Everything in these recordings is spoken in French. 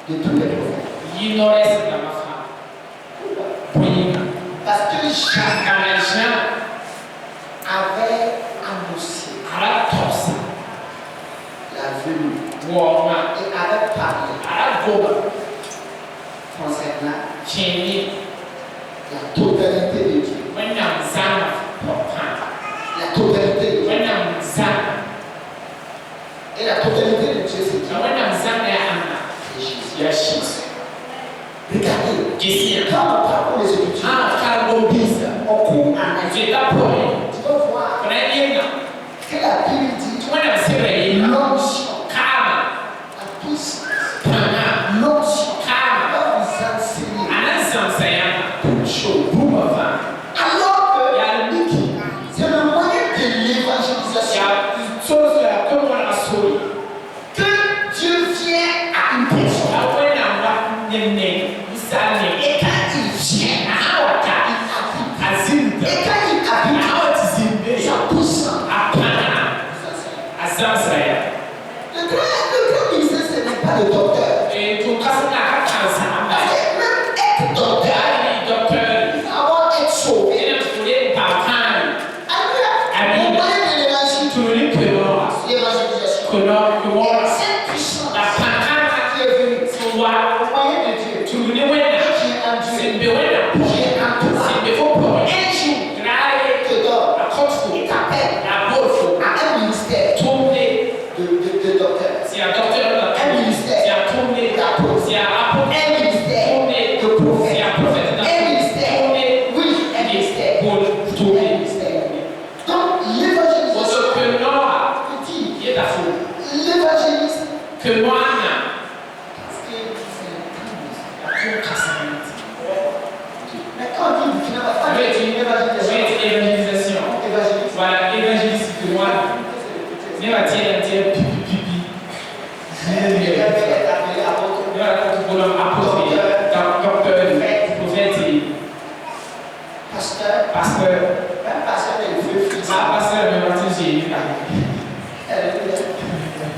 de tous les prophètes. Parce que Jean avait annoncé la venue et avait parlé concernant la totalité de Dieu. La totalité de Dieu. Et la totalité de Dieu, c'est Dieu. C'est Jésus. Regardez, quand on parcourt les Écritures, on court en tu vas voir que la Bible dit l'onction, la puissance, l'onction va vous enseigner toutes choses. Alors que c'est le moyen de l'évangélisation que Dieu vient à une personne. Et quand il vient, et quand il habite, sa puissance. Le grand ministère, ce n'est pas le docteur. Parce que même être docteur, il faut avoir être sauvé. Alléluia. Au moyen de l'évangélisation, cette puissance qui est venue au moyen de Dieu, qui est en Dieu, qui est en toi, un jour te donne et t'appelle à un ministère de docteur, un ministère d'apôtre, un ministère de prophète, un ministère, oui, un ministère. Donc l'évangélisation, l'évangélisme, que moi, parce que c'est mais quand on dit finalement, pas évangélisation. Voilà, évangéliste que moi. Ne va tirer un tir pipi pipi. Ne va raconter pour l'homme apôtre, docteur, prophète, pasteur, même pasteur est le vieux fils. Pasteur, mais maintenant j'ai eu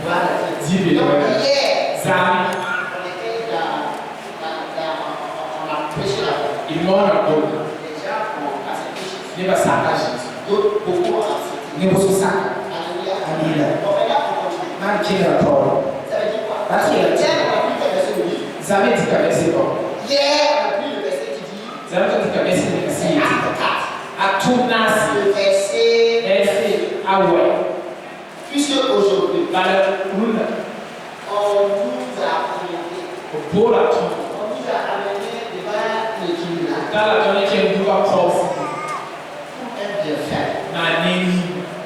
Voilà. Dis-le. Donc hier, Zami. on a prêché la parole. Il m'en a donné. Les gens ont accepté. Ne va s'attacher. D'autres, beaucoup ont accepté. Ne va se sac. Alléluia. Bon, maintenant, on continue. Man qui est d'accord. Ça veut dire quoi? Parce que Hier, on a pris le verset 8. Zami dit que c'est bon. Hier, on a pris le verset qui dit. Zami dit que c'est bon. C'est acte 4. À tout nas. Le verset. Ah ouais. Puisque aujourd'hui, Dans le roule. on nous a amené. Au beau la tombe. On nous a amené devant le tribunal. Dans la journée qui est doit croire. Pour un bienfait.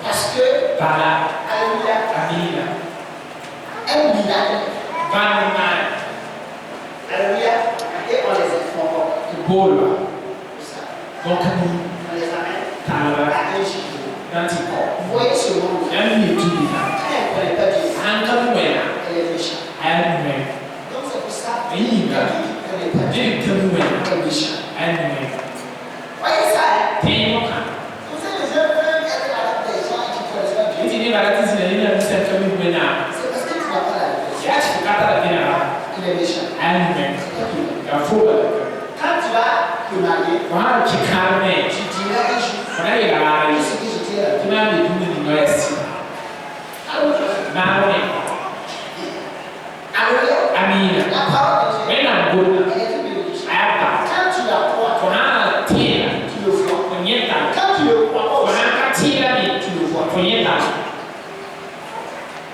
Parce que par là, Alléluia. Amina, Un miracle. Vanna, Alléluia. Et on les informe. Bola, Pour ça. donc On les amène Tala, à un Jésus. Nantico, Vous voyez ce monde. Yami Tudina, Quand elle ne connaît pas Dieu, Ankamuena, elle est méchante. Anime, Donc c'est pour ça Oui, qu'elle ne connaît pas Dieu. Kamuena, Elle est méchante. Anime, Voyez ça, hein? Temoka. Vous savez, les gens veulent être avec des gens qui ne connaissent pas Dieu. Iti ni barati zinaina bisa Kamuena. C'est parce que tu n'as pas la vérité. Yachi kukata la vina. Il est méchant. Anime, C'est toi qui l'as. Gafuba. Quand tu vas te marier, Wa chikame. tu diras un jour, Wana ila tout ce que je dis à Dieu. Tuna biduni ni noesi. Maone. Alléluia. Amina. La parole de Dieu, Wena mgola. elle est une bénédiction. Ayapa. Quand tu la crois, Kona tia. tu le vois. Konyeta. Quand tu le crois pas aussi, Kona katila ni. tu le vois. Konyeta.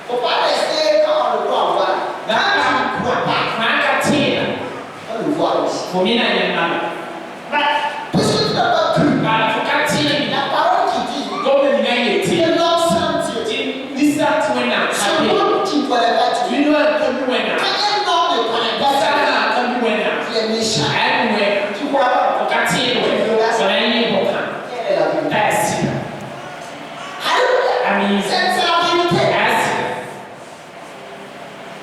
Il ne faut pas rester quand on le croit en voir. Quand tu ne crois pas, Kona katila. on le voit aussi. Komina nyama. Mais puisque tu n'as pas cru, Bala fukatili. la parole qui dit Gobe ni ngayeti. que l'homme sans Dieu, Nisa tuwena. ce monde qui ne connaît pas Dieu, Wino kamuwena. quand un homme ne connaît pas Dieu, Sala kamuwena. il est méchant. Ayuwe. Tu vois pas? Fukatili. Kona yini boka. Quelle est la vérité? Tasi. Alléluia. Ami. C'est la vérité. Tasi.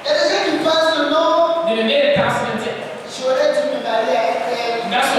Il y a des gens qui pensent que non, Nime tasi nte. j'aurais dû me marier avec elle. Ngaso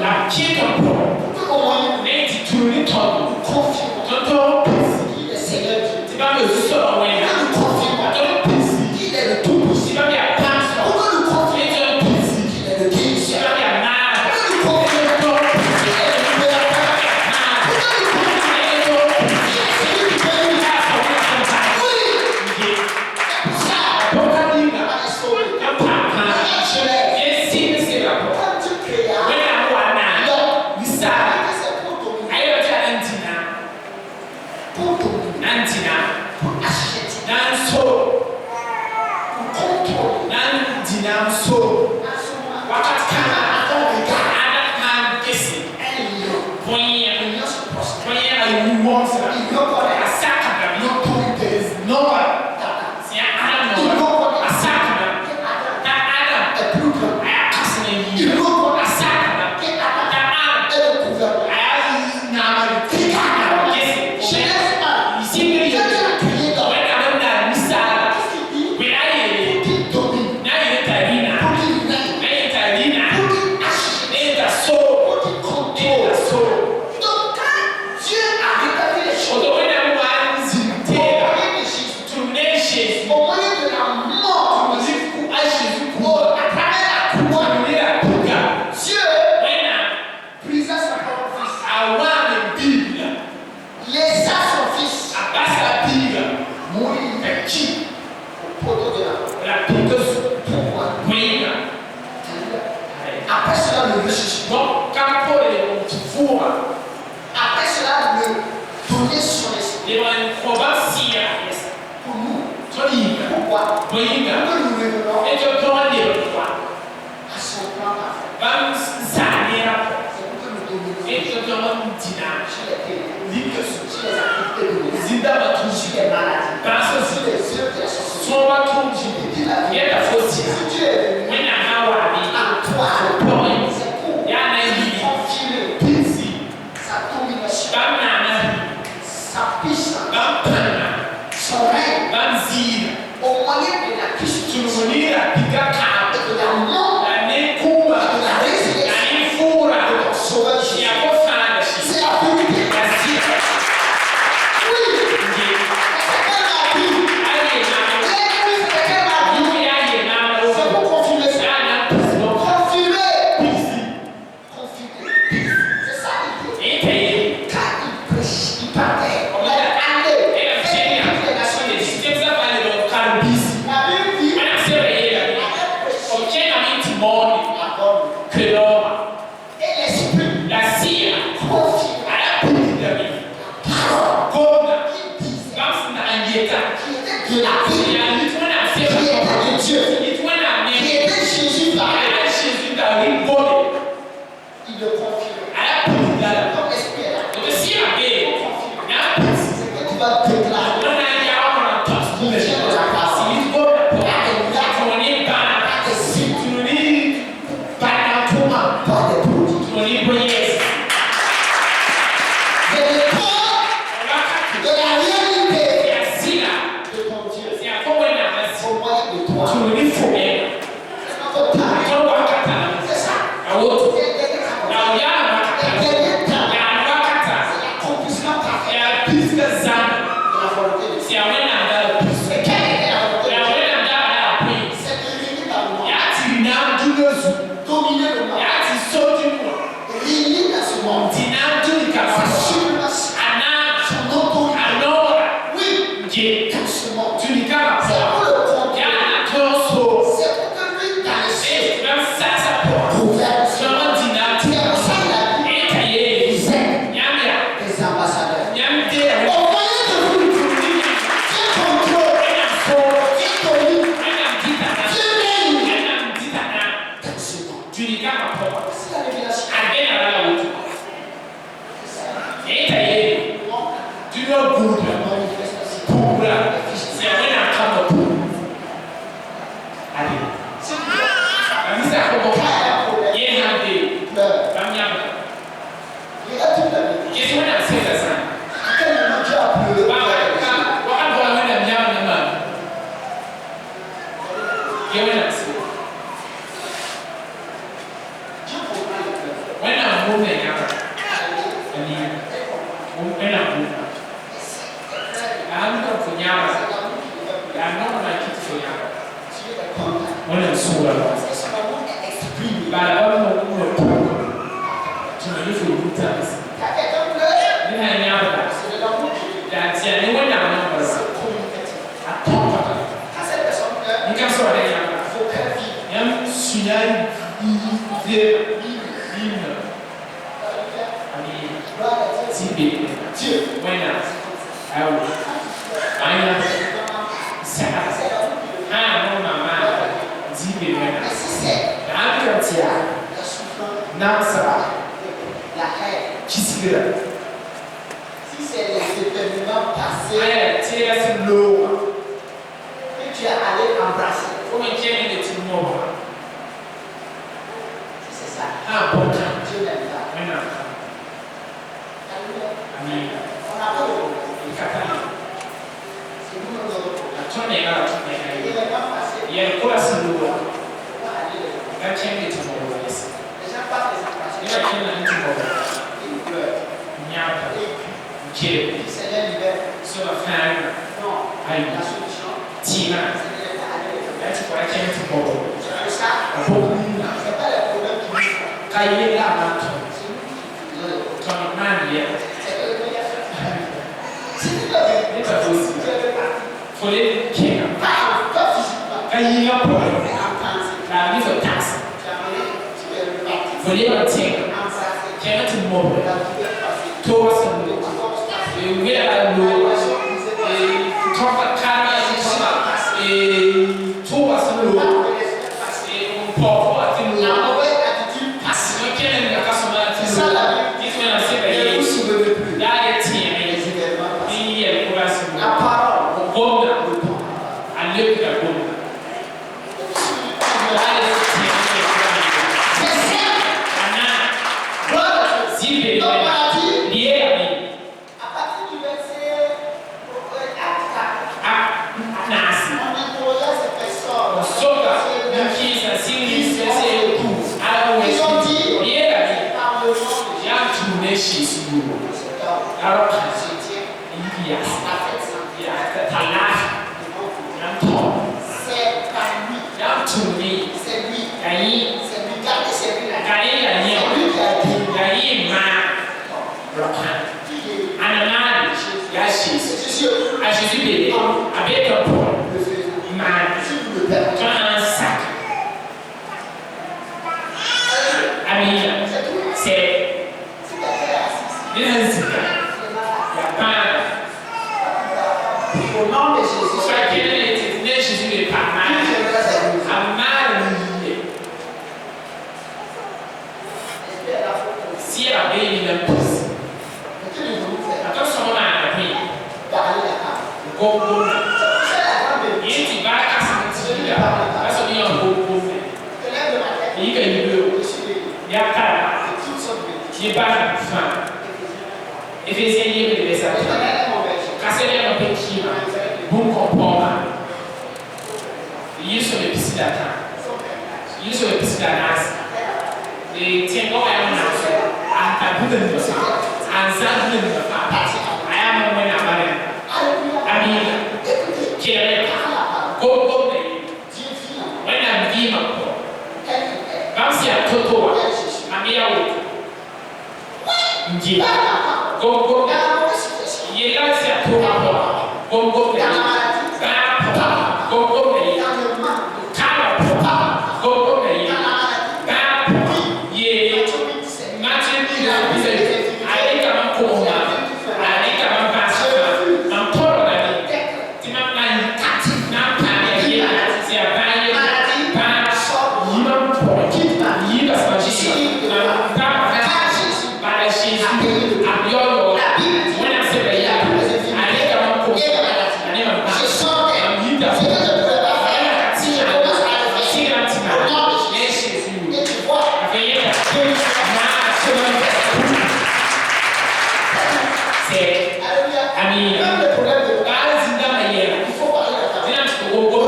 La Si c'est les événements passés Aya tira sin lowa. que tu es allé embrasser, Kuma kene da tin moba. si c'est ça, Ha bonka. Dieu n'aime pas. Ina. Alléluia. Amin. On n'a pas de problème. Ikata. C'est nous notre problème. Atone ga atone ga. L'événement passé, Ya kula sin lowa. on va aller les gens. Ga kene da tin moba yes. Les gens partent les embrasser. Ina kene da tin moba. Ils pleurent. Nyapa. Et Kire. puis, Seigneur libère. So a fan. Non. Aïe. La solution, Tina. c'est de les aller les gens. Ya ci kwa kene tin moba. C'est pour ça. Abona. C'est pas les problèmes qui nous font. Kaye la mato. C'est nous qui faisons les problèmes. Tono man ya. C'est eux qui les font. Si tu l'as vu, Ita fosi. tu es parti. Fole kena. Pas physiquement. Kaye la po. Mais en pensée. La ni fo tax. Tu as amené, tu es reparti. Fole la tinga. Embrasser. Kena tin moba. La vie est passée. To wasa Le lo. divorce passé. We are La lo. relation brisée passée. Toka kana toka. To wasa lo. La relation passée. Po ati La lo. mauvaise attitude passée. Asi kene ni akasoma ati C'est ça lo. la vie. Itu na se ba Ne ye. vous souvenez plus. Ya ye tinga Les ye. événements passés. Ni ye ko wasa lo. La parole. Gomna. Ale ka gomna. Ya ye tinga ye. C'est simple. Ana. Gloire à Dieu. Zibe. Donc, on a dit, Liye ami. à partir du verset acte 4, Nasi. on interrogeait ces personnes. Soka. Mukisa. Singis. Ese. Ala Ils ont dit, Liye ami. par le nom de Ya tune shi su. Jésus, Araka. je tiens Iya. à faire ça. Ya tala. Yan to. C'est par lui, Yan tune. c'est lui, Yayi. c'est lui, gardez, c'est lui là. Gayi ya C'est niya. lui qui a dit, Yayi ma. Rokan. qui est Anamani. Ya shi. c'est Jésus. A Jésus bébé. Avec un point. Le Jésus. Ma. Si vous le permettez, Toi un sac. Amina. c'est tout. C'est. Si quelqu'un est assis, Dinazika. c'est malade. Ya pana. Au nom de Jésus, Soit qu'il est né Jésus n'est pas mal. qui viendra servir. Amali. Esprit est là pour vous. Si elle a bien une pousse. Mais que devons-nous faire? Attention à la vie. Garder la carte. Gogo. C'est la grande vérité. Il dit bah qu'à ce petit là. Parce qu'il y a un gogo. Je lève de ma tête. Il y a une bureau. Je suis béni. Il y a pas. De toutes sortes de vérités. Il y a pas de fin. Ephésiens il y a des Je messages. connais mon verset. Casser les petits là. Bon comportement. Il y a sur le petit d'attente. Il y a sur le petit d'attente. Et tiens, quand il y a un enfant, à ta boule de ça, à un zan de ça, à un moment à la Alléluia. Amin. Écoutez, Qui est par la parole, gogo. Dieu vit en When I'm being a poor. quel il est. Quand c'est un toto, Quel Jésus. Amia Ndi. Par la parole. Gogo. Dans la mauvaise situation. Il est là, c'est un toto. Gogo. Dans la maladie. Gogo. Dans le manque. Kala. Gogo. Dans la maladie. Yeah. Mathieu dit la vie. Allez, comment comment allez, comment passer. En tout la vie. Tu m'as pas une carte. N'a pas de rien. C'est à bailler. Pas. Il m'a pas. Il va se passer. Pas. Par la Jésus. À Biolo. When I say that, allez, comment comment. Allez, comment Je passer. sens que ce que je ne pouvais pas faire, si je commence à le faire, au nom de Jésus. Et tu vois, alléluia, même le problème de il faut parler de ta vie. Le démon,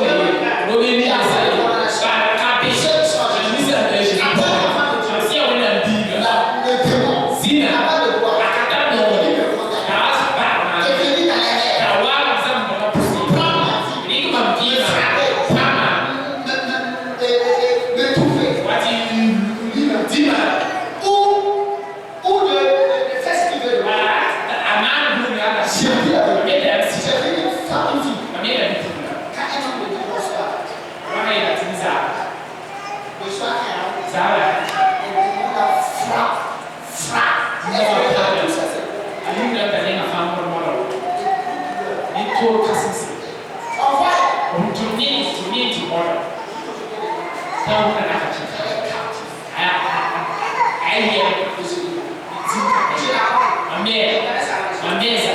avant de voir, il me contacte. Et venu dans les rêves, prendre ma vie, me trouver, ou de faire ce qu'il veut. J'ai dit la vérité. J'ai venu faire une vie. Quand un homme me dit bonsoir, le soir, un démon la frappe. Est-ce que tu as vu ça, c'est on voit, je la vois. Amém. Amém.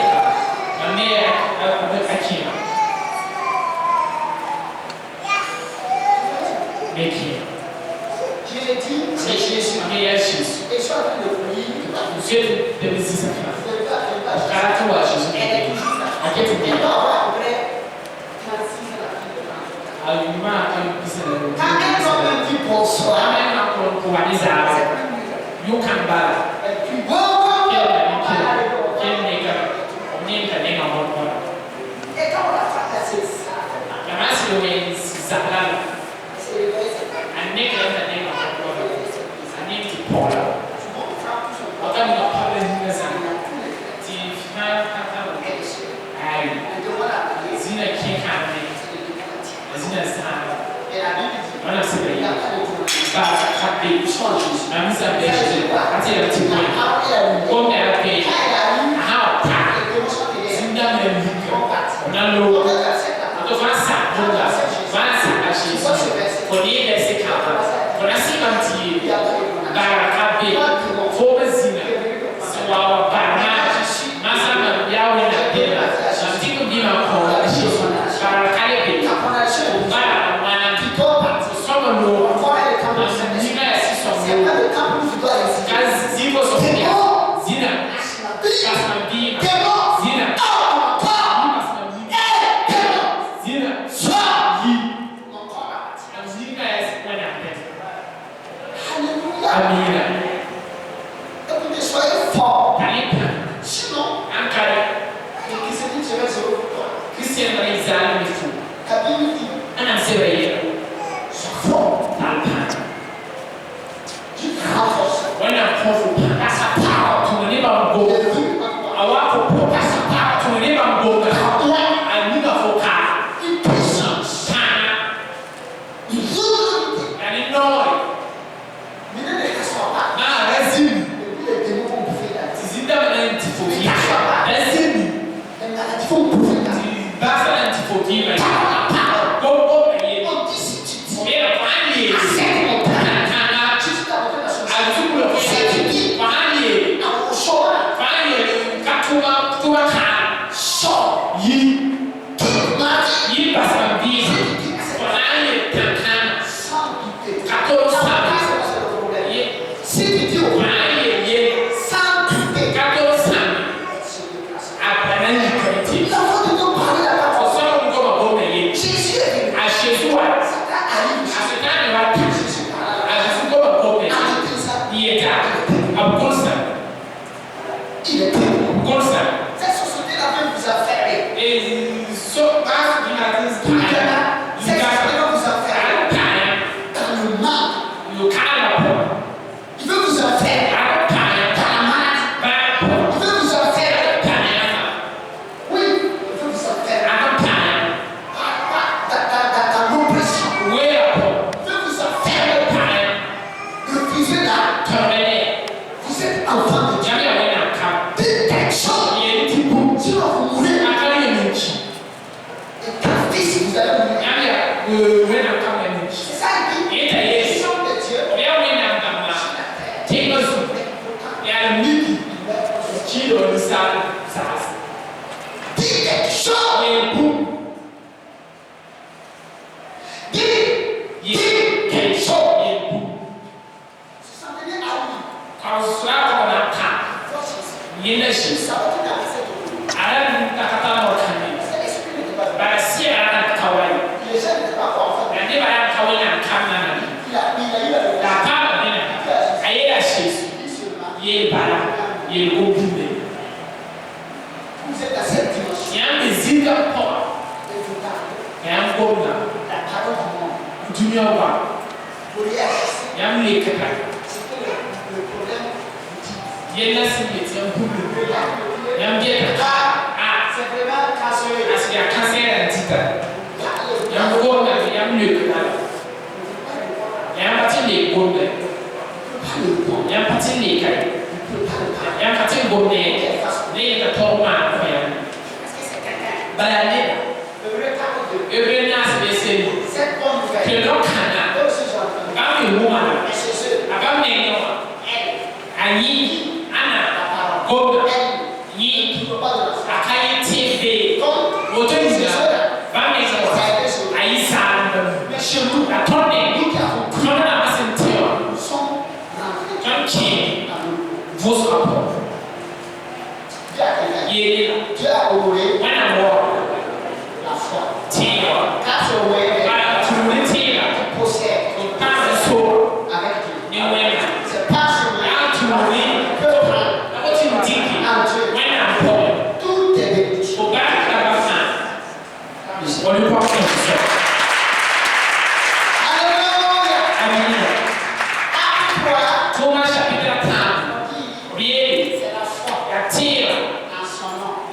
nous cambala. Et puis, wow, Quel wow, n'est on n'est qu'un nègre en mode. et quand on a fait ça, La masse de Wayne, Zabala, c'est un nègre en mode. Un nègre qui porte. tout Quand on a parlé de ça, tu fais aïe, Zina qui est calme, Zina Stan, on a ce pays. Bah, capé, même ça fait, c'est un petit peu. Comme elle a fait, ah, Zina même, on a l'eau, on doit faire ça, on doit faire ça à chez nous. On y est laissé calme, on a si menti, bah, capé, faut me Zina, c'est wa barna, massa me biaou na tela, je dis que bien encore, chez nous, par calé, bah, on somme l'eau, on dit que si son l'eau, quand Zivo son bien, Zina, parce que bien, Zina, Zina, soit yi, on dit que c'est quoi la tête, Amina, Kalita, un carré, Christian Marizal, le fou, un ansevrier, Talpan. When I'm comfortable, that's a power to the name of God. I want to pass a power to the name of God. I need a forecast. And ignore now, that's him. Is it that anti-forgive? That's him. That's an anti-forgive. Go, and you yeah, finally.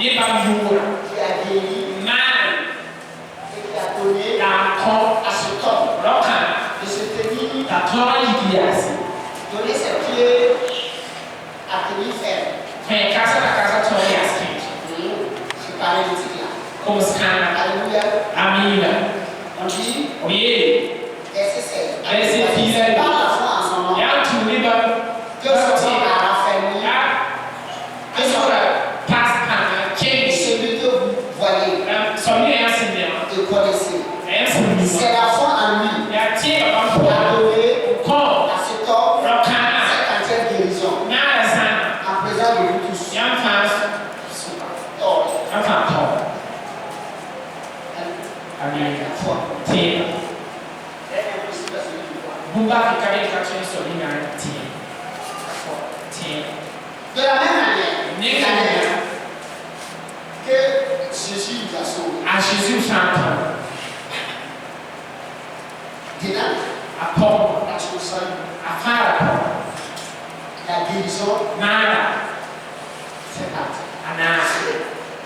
Ni ba yura. qui a guéri Man. et qui a donné La kon. à cet homme Rokan. de se tenir, La tora yikiasi. donner ses pieds à tenir ferme. Mais casa la casa tora yaski. Je parlais de ce là. Como skana. Alléluia. Amina. On dit, Oui. verset 16. Verset 16. Par la foi en son nom, Ya tu ni ba. que son homme a raffermi Que soit passe par change. celui que vous voyez Somi ya sinne. et connaissez. Ya C'est la foi en lui Ya tie ba qui a ko. donné Ko. à cet homme Rokan. cette entière guérison Na san. en présence de vous tous. Yan fa. Or, Yan fa to. Amen. la foi Tie. est impossible à celui qui croit. Bumba fi kare ka chen so ni na tie. Tie. De la même manière Nigga. que Jésus nous a sauvés, A Jésus chante. dedans, A pom. dans son salut, A fara pom. la guérison Nada. fait partie. Ana.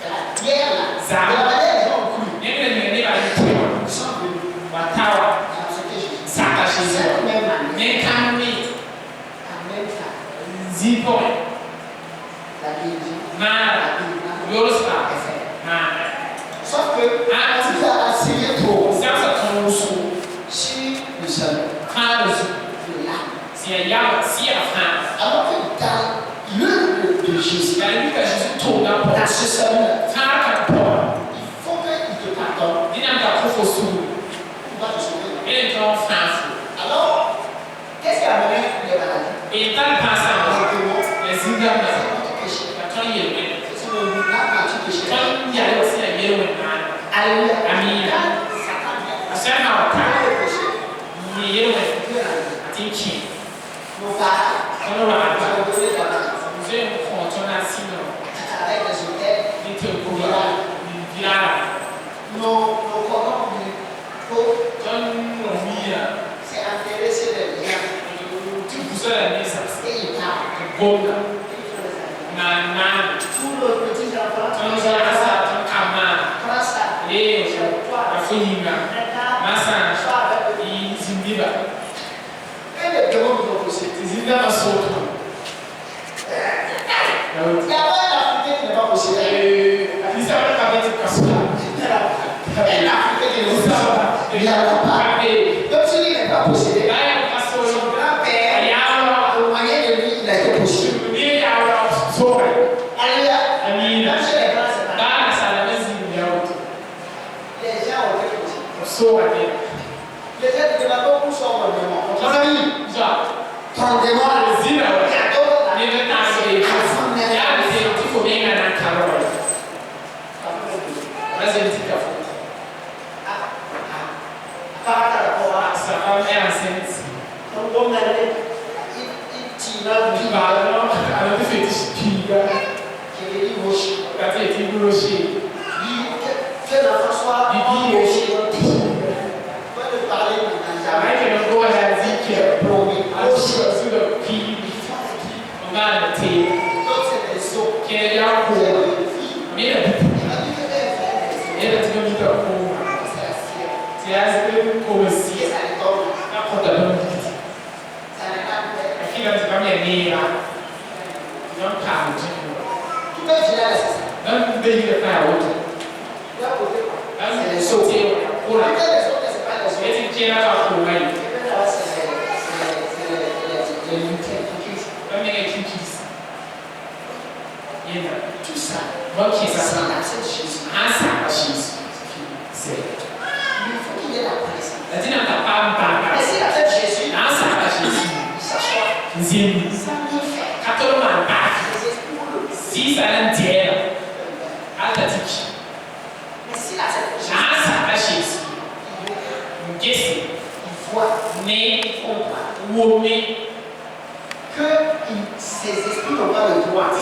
De la pierre là, Ça. de la manière dont on cru, Nigga ni ba ni tie. nous sommes venus Watawa. dans ce que Jésus dit. Saka Cette Jésus. même manière, Ne kan ni. en même temps, Zipo. la guérison, Nada. la guérison Yorospa. est faite. Nada. Sauf que, Ah, tu as essayé trop Sasa ton sou. sur le salut, Kan sou. le lac. Si a ya si a fan. Alors que dans l'œuvre de Jésus, La lui que Jésus tourne dans pom. dans ce salut-là, Fan ka pom. il faut qu'il te pardonne Dina ka kofo sou. pour te sauver. Ele ton fan sou. Alors, qu'est-ce qui a amené les maladies? Et tal passant. Les démons, Les c'est zingama. notre péché. La ton yelwe. C'est le nature péché. Ton yale aussi la yelwe man. Alléluia. Amen. Quand Satan vient, Asema wa quand ta. le péché, Ni yelwe. Dieu l'a dit. Ati ki. Nos parents Kono wa nous ata. ont donné la maladie. Mzee mkontona sino. Avec les hôtels, Ni te kuwa. Ni vilala. nos corons du pot, Ton nomia. c'est enterré sur les liens. Tu pousse la naissance. Et ils partent. Gona. Ils font les amis. Na na. Tous nos petits enfants, Ton nos jasa enfants, ton kama. prends ça. Le. C'est toi. Afunyinga. Maintenant, Masa. sois avec eux. I zimbiba. Et les démons nous ont poussé. Zinda masoto. Il n'y a pas d'Africain qui n'est pas possible. Isa wa kabeti kasula. Un Africain qui n'est pas possible. Il n'y en a pas. Donc s'il n'est pas possédé, son grand-père, au moyen de lui, il a été possédé. Alléluia. Même chez les grands, c'est pas. Les gens ont été possédés. Les gens te demandent où sont vos démons. Mon ami, ton démon, il y a d'autres là. Par rapport à ça, ton bon ami, il tire un but qui veut dire rocher. Que l'enfant soit rocher. Toi de parler maintenant, plomber, rocher. Donc c'est des eaux. C'est des filles. Il a dit que les frères, c'est la sienne. Et ça les tombe. Ça n'est pas fait. Tout est final, c'est ça. Tu dois poser quoi? C'est les eaux. Peut-être les autres, c'est pas les eaux. Et là, c'est les luttins qui crient. Tout ça, c'est l'accès de Jésus. Il faut qu'il y ait la présence. Mais si l'accès de Jésus, il s'assoit. Ça vient faire. Les esprits vont le Si ça l'intéresse, Mais si l'accès de Jésus, il voit, il comprend que ces esprits n'ont pas le droit à sa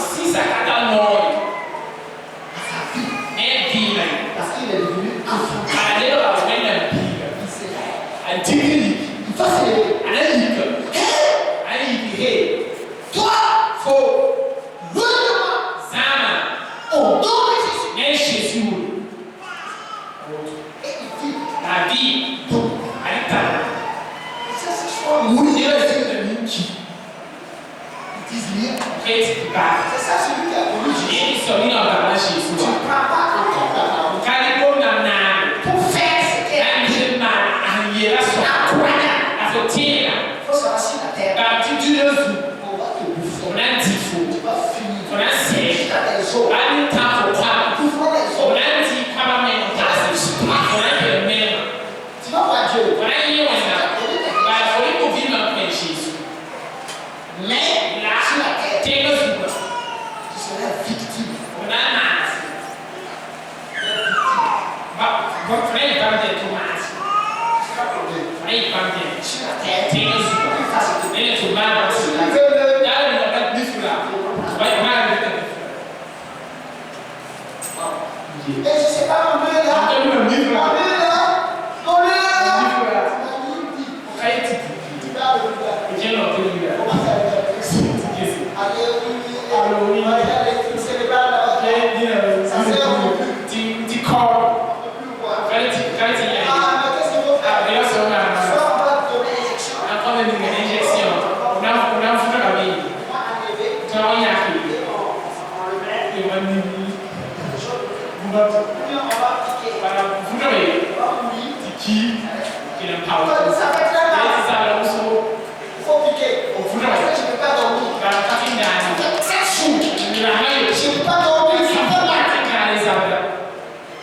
vie. Parce qu'il est devenu enfant. Il s'élève. Il va s'élever. Toi, faut loin de moi. Au nom de Jésus. est Jésus. La vie, elle est là. Oui, c'est ça celui qui a voulu Jésus. Tu ne prends pas un temps pour faire ce qu'elle a dit. Il faut savoir si la terre on va te bouffer. Tu vas finir. Tu vas des eaux. Tu vois les eaux. Tu vas voir Dieu. Mais là, sur la terre, tu seras victime. Votre frère va me dire tout mal. Frère va me dire. Sur la terre, T'es un soupe. plus facile. Mais tu vas Si me tu dire. veux le Là, on va dire là. Tu vas mal avec le et je sais pas mon Dieu là. Mon Dieu là. Mon Dieu là. Tu vas le dire. Comment ça va être? Alléluia. C'est le bal là. Ça sert au plus. Ah, mais qu'est-ce qu'il faut faire? Soit on va te donner l'injection. On va enlever. Et on le met. Ou bien on va piquer. On va mouiller. Ça fait très mal. Il faut piquer. Parce que je ne peux pas dormir. C'est fou. Je ne peux pas dormir. Ça fait mal.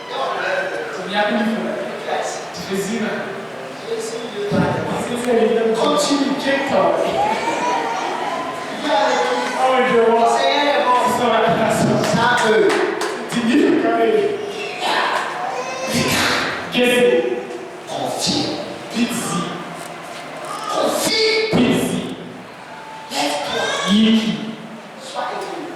Et on lève. Continue. Il y a les Seigneur est bon. Sans eux. Confie. Confie. Lève-toi. Sois élevé.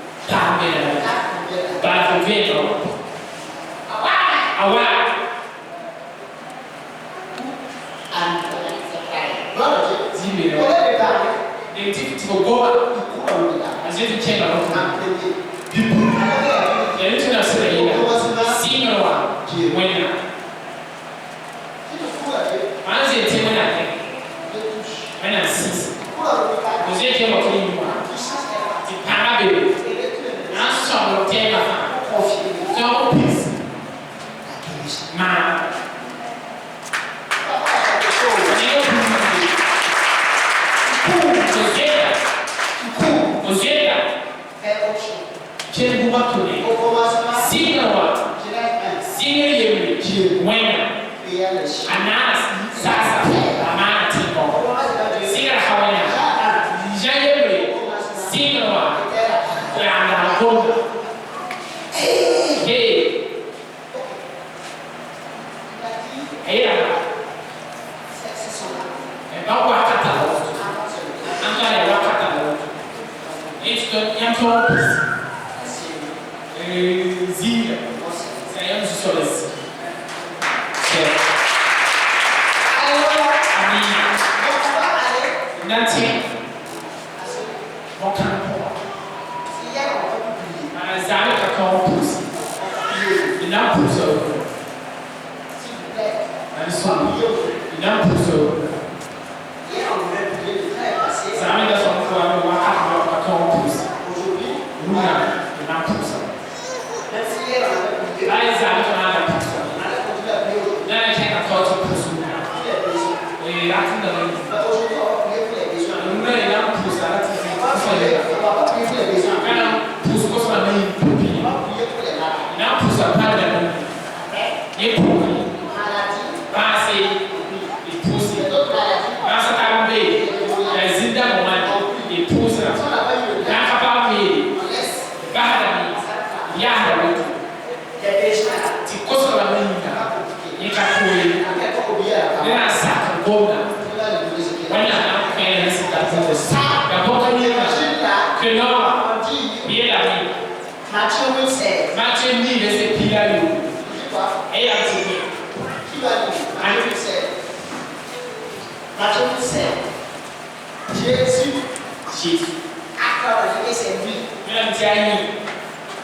C'est lui qui a gagné.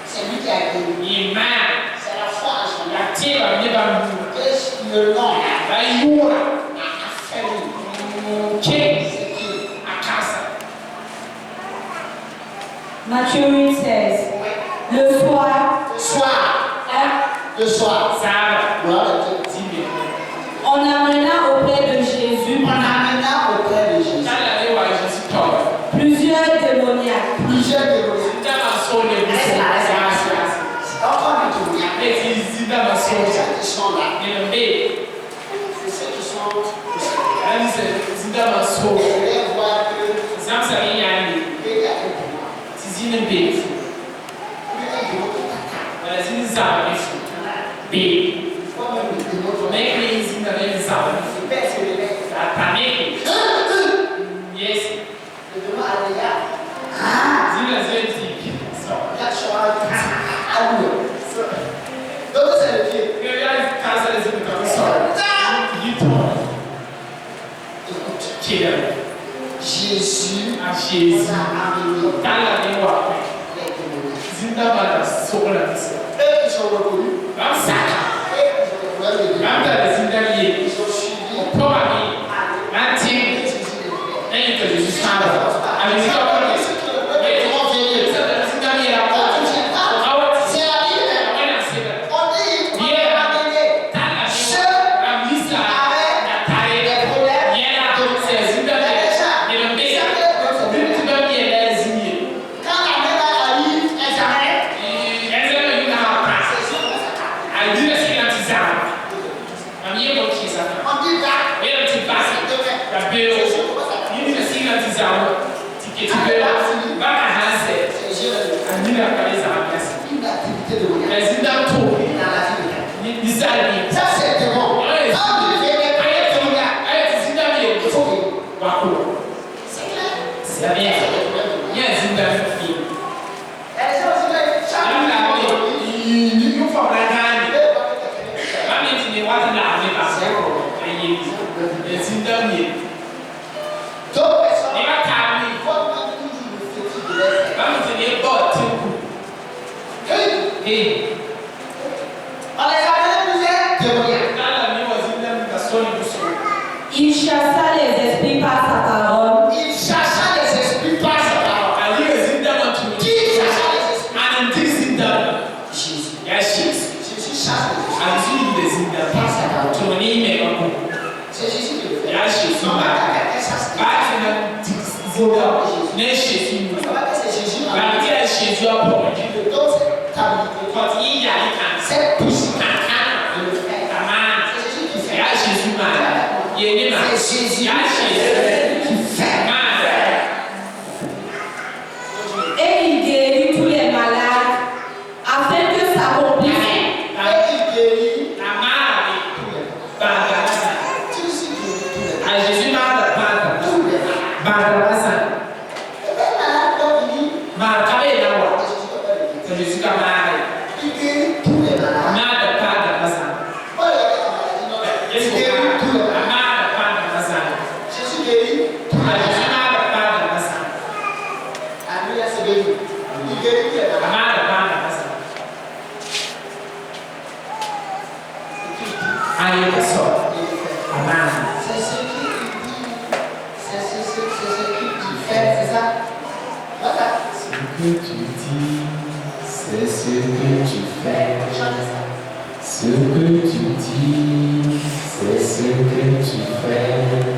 C'est lui qui a gagné. C'est le nom Ayura, a fait King, ce qui Akasa. Matthieu 8, 16. Le soir, le soir, Sarah, gloire à Dieu. Zimé. on amena auprès de Jésus On amena auprès de Jésus Tala lewa Jésus toro. plusieurs démoniaques. plusieurs démoniaques. Zita maso le buso. C'est encore un démoniaque. Eti zita maso. Ceux qui sont là, Nembe. c'est ceux qui sont. Ani se zita maso. Vous allez voir que Samsa yani. il y a un démon. Tizine be. Il y a un démon qui t'attaque. Wala zini zawa nifu. Be. Toi-même, le démon, tu vas Mekli zina be zawa nifu. il baisse les mecs. Ataneki. Yes. Le démon a déjà. Zina zeti. So. Regarde, je suis ah oui. Donc, c'est le pied. Realize cancer is becoming sorry. You told. Écoute, Kill. Jésus A nous Jésus. a amenés Tala lewa. les démoniaques. Zinda bada sokola bisa. Eux qui sont reconnus, Bamsaka. eux qui ont découvert le démon, Bamda zinda liye. ils ont suivi Opomami. Nanti. Jésus les démons. Nani to Jésus sanda. Ali Ceux zika bada. qui vont venir. Zinda liye la kwa. Awati. C'est la Bible. Wena seba. On dit, on est amené Tala ceux lewa. Ramisa. avec Natare. des problèmes. Yena. Se zinda liye. Nembe. Zinda liye la zinye. Quand la main arrive, elle s'arrête. Ezelo yuna hapa. C'est sûr que ça s'arrête. Alidina sina tizama. Mamiye kwa kisa. On dit là, Wewe tibasi. demain. Rabeo. C'est sûr que ça s'arrête. Yini sina tizama. Tiketi bela. Baka hanse. C'est Jésus. Andina kabisa hamasi. Une activité de voyage Ezinda to. dans la vie de quelqu'un. Ni bizarre. Ça, c'est démon. Quand il vient des démoniaques, Ayati zinda il biye. faut que. Wako. C'est clair. C'est bien. C'est le problème de voyage. Ye zinda fi. Elles sont aussi là, chaque Yanda fois, ni yufa bragani. ils veulent voir quelqu'un. Mami tini wata na ameba. C'est un problème. Ayi. Ezinda biye. D'autres personnes, Ni ba kami. ils vont demander toujours le fétiche de leur frère. Mami tini bo tinku. Hey, Eh. on les appelle plusieurs démoniaques. Tala ni wazinda mkasoni buso. Il chassa les esprits par sa parole. Il chercha les esprits par sa parole. Ali ezinda matu. Qui chercha les esprits? Ananti zinda. Jésus. Ya shit. Jésus chasse les esprits. Anzi de zinda. Tuni me wako. C'est Jésus qui le fait. Ya shit. Non, mais quand quelqu'un chasse les Bati na zinda. Ne shit. esprits, ça va que c'est Jésus. Ba ti a shit yo po. Qui le donne cette habilité, But yi ya ikan. cette puissance Kan. de le faire. Taman. C'est Jésus qui fait. Ya Jésus man. Ye ni ma. C'est Jésus Ya shit. qui fait. Man. Et il guérit tous les malades afin que s'accomplisse Et il guérit Taman. tous les malades. Banda. Tu aussi guéris tous les malades. A Jésus man banda. Tous les malades. Banda. Et même malade, quand il dit, Ma kabe na wa. Jésus ne peut pas le guérir. C'est Jésus qui m'a Il guérit tous les malades. Amada pada basa. Pas les maladies, non. Il Yesu guérit tous les ka malades. amada pada basa. Jésus guérit tous les Ma malades. Jésus amada pada basa. Alléluia, c'est béni. Il guérit tous les malades. Amada pada basa. Ayo kaso. Amada. C'est ce qu'il dit. C'est ce qu'il fait, c'est ça. Voilà. Ce que tu dis, c'est ce que tu fais. Chante ça. Ce que tu dis, c'est ce que tu fais.